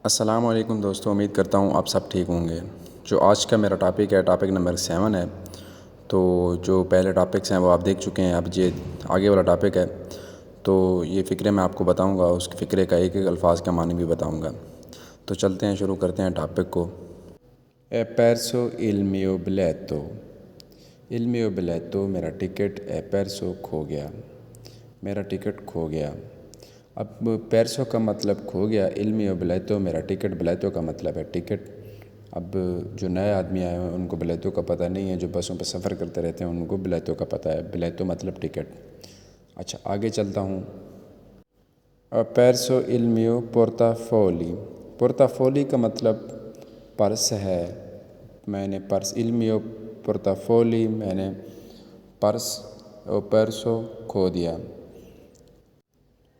السلام علیکم دوستو، امید کرتا ہوں آپ سب ٹھیک ہوں گے۔ جو آج کا میرا ٹاپک ہے، ٹاپک نمبر 7 ہے۔ تو جو پہلے ٹاپکس ہیں وہ آپ دیکھ چکے ہیں، اب یہ آگے والا ٹاپک ہے۔ تو یہ فقرے میں آپ کو بتاؤں گا، اس فقرے کا ایک ایک الفاظ کا معنی بھی بتاؤں گا۔ تو چلتے ہیں، شروع کرتے ہیں ٹاپک کو۔ اے پیرسو il mio biglietto، il mio biglietto میرا ٹکٹ، اے پیرسو کھو گیا، میرا ٹکٹ کھو گیا۔ اب پیرسو کا مطلب کھو گیا، il mio biglietto میرا ٹکٹ، biglietto کا مطلب ہے ٹکٹ۔ اب جو نئے آدمی آئے ہیں ان کو biglietto کا پتہ نہیں ہے، جو بسوں پہ سفر کرتے رہتے ہیں ان کو biglietto کا پتہ ہے۔ biglietto مطلب ٹکٹ۔ اچھا آگے چلتا ہوں۔ پیرسو il mio portafogli، portafogli کا مطلب پرس ہے۔ میں نے پرس، il mio portafogli میں نے پرس پیرسو کھو دیا۔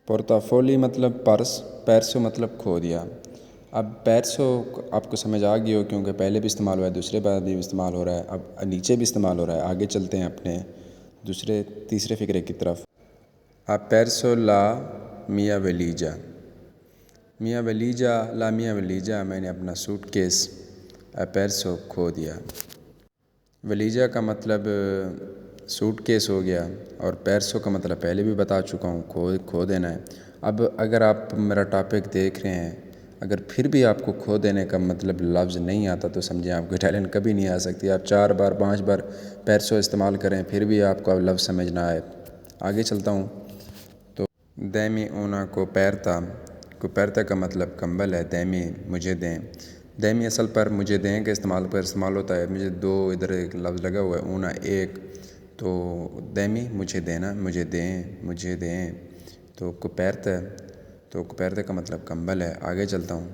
portafogli مطلب پرس، پیرسو مطلب کھو دیا۔ اب پیرسو آپ کو سمجھ آ گئی ہو کیونکہ پہلے بھی استعمال ہوا ہے، دوسرے بار بھی استعمال ہو رہا ہے، اب نیچے بھی استعمال ہو رہا ہے۔ آگے چلتے ہیں اپنے تیسرے فقرے کی طرف۔ پیرسو لا mia valigia، mia valigia لا mia valigia میں نے اپنا سوٹ کیس پیرسو کھو دیا۔ ولیجا کا مطلب سوٹ کیس ہو گیا، اور پیرسو کا مطلب پہلے بھی بتا چکا ہوں، کھو دینا ہے۔ اب اگر آپ میرا ٹاپک دیکھ رہے ہیں، اگر پھر بھی آپ کو کھو دینے کا مطلب لفظ نہیں آتا تو سمجھیں آپ کو ٹیلنٹ کبھی نہیں آ سکتی۔ آپ 4 بار 5 بار پیرسو استعمال کریں پھر بھی آپ کو لفظ سمجھ نہ آئے۔ آگے چلتا ہوں۔ تو دیمی اونا کوپیرتا، کوپیرتا کا مطلب کمبل ہے، دیمی مجھے دیں۔ دیمی اصل پر مجھے دیں کے استعمال ہوتا ہے، مجھے دو، ادھر ایک لفظ لگا ہوا ہے اونا ایک، تو دیمی مجھے دینا، مجھے دیں، مجھے دیں، تو کوپیرتا، تو کوپیرتا کا مطلب کمبل ہے۔ آگے چلتا ہوں۔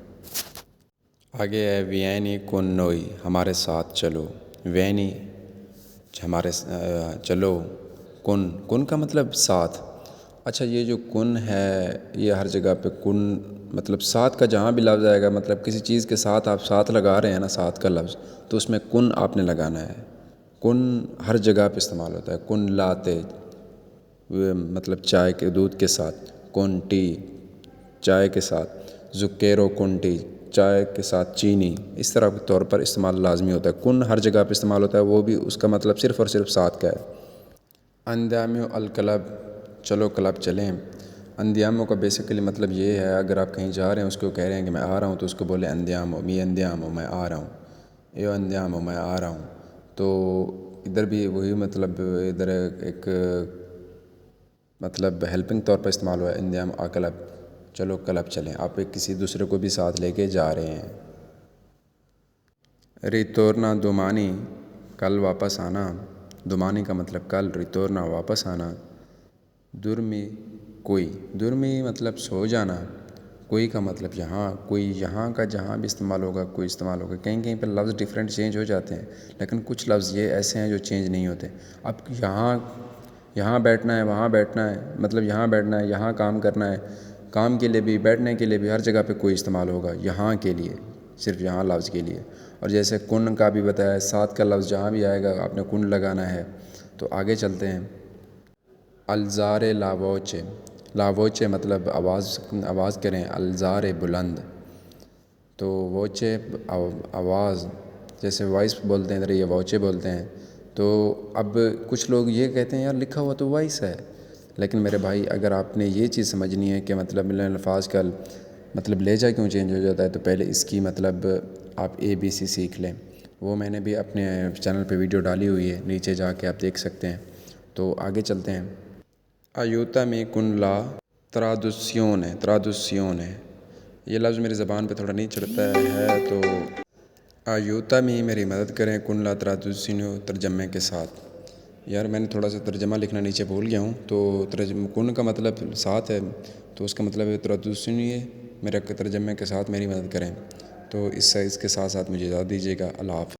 آگے ہے وینی کون نوئی، ہمارے ساتھ چلو۔ وینی ہمارے چلو، کن کا مطلب ساتھ۔ اچھا یہ جو کن ہے یہ ہر جگہ پہ کن مطلب ساتھ کا جہاں بھی لفظ آئے گا، مطلب کسی چیز کے ساتھ آپ ساتھ لگا رہے ہیں نا، ساتھ کا لفظ، تو اس میں کن آپ نے لگانا ہے۔ کن ہر جگہ پہ استعمال ہوتا ہے۔ کن لاتے مطلب چائے کے دودھ کے ساتھ، کن ٹی چائے کے ساتھ، زکیرو کن ٹی چائے کے ساتھ چینی، اس طرح کے طور پر استعمال لازمی ہوتا ہے۔ کن ہر جگہ پہ استعمال ہوتا ہے، وہ بھی اس کا مطلب صرف اور صرف ساتھ کا ہے۔ اندیامو الکلب، چلو کلب چلیں۔ اندیامو کا بیسیکلی مطلب یہ ہے، اگر آپ کہیں جا رہے ہیں اس کو کہہ رہے ہیں کہ میں آ رہا ہوں تو اس کو بولے اندیامو، می اندیامو میں آ رہا ہوں، ایو اندیامو میں آ رہا ہوں۔ تو ادھر بھی وہی مطلب، ادھر ایک مطلب ہیلپنگ طور پر استعمال ہوا ہے، اندیامو آ کلب، چلو کلب چلیں، آپ کسی دوسرے کو بھی ساتھ لے کے جا رہے ہیں۔ ریتورنا دومانی، کل واپس آنا۔ دومانی کا مطلب کل، ریتورنا واپس آنا۔ درمی کوئی، درمی مطلب سو جانا، کوئی کا مطلب یہاں، کوئی یہاں کا جہاں بھی استعمال ہوگا کوئی استعمال ہوگا۔ کہیں کہیں پہ لفظ ڈیفرنٹ چینج ہو جاتے ہیں، لیکن کچھ لفظ یہ ایسے ہیں جو چینج نہیں ہوتے۔ اب یہاں بیٹھنا ہے، وہاں بیٹھنا ہے، مطلب یہاں بیٹھنا ہے، یہاں کام کرنا ہے، کام کے لیے بھی بیٹھنے کے لیے بھی ہر جگہ پہ کوئی استعمال ہوگا، یہاں کے لیے، صرف یہاں لفظ کے لیے۔ اور جیسے کن کا بھی بتایا ہے، ساتھ کا لفظ جہاں بھی آئے گا آپ نے کن لگانا ہے۔ تو آگے چلتے ہیں۔ الزارے لا ووچے، لا ووچے مطلب آواز کریں، الزارے بلند، تو ووچے آواز، جیسے وائس بولتے ہیں ادھر یہ ووچے بولتے ہیں۔ تو اب کچھ لوگ یہ کہتے ہیں یار لکھا ہوا تو وائس ہے، لیکن میرے بھائی اگر آپ نے یہ چیز سمجھنی ہے کہ مطلب الفاظ کا مطلب لہجہ کیوں چینج ہو جاتا ہے، تو پہلے اس کی مطلب آپ ABC سیکھ لیں۔ وہ میں نے بھی اپنے چینل پہ ویڈیو ڈالی ہوئی ہے، نیچے جا کے آپ دیکھ سکتے ہیں۔ تو آگے چلتے ہیں۔ ایوتامی کن لا ترادوسیونے، ترادوسیونے یہ لفظ میری زبان پہ تھوڑا نہیں چڑھتا ہے، تو ایوتامی میری مدد کریں، کن لا ترادوسیونو ترجمے کے ساتھ۔ یار میں نے تھوڑا سا ترجمہ لکھنا نیچے بھول گیا ہوں، تو کن کا مطلب ساتھ ہے، تو اس کا مطلب ہے ترادوسیونو میرے ترجمے کے ساتھ میری مدد کریں۔ تو اس کے ساتھ ساتھ مجھے اجازت دیجیے گا۔ اللہ حافظ۔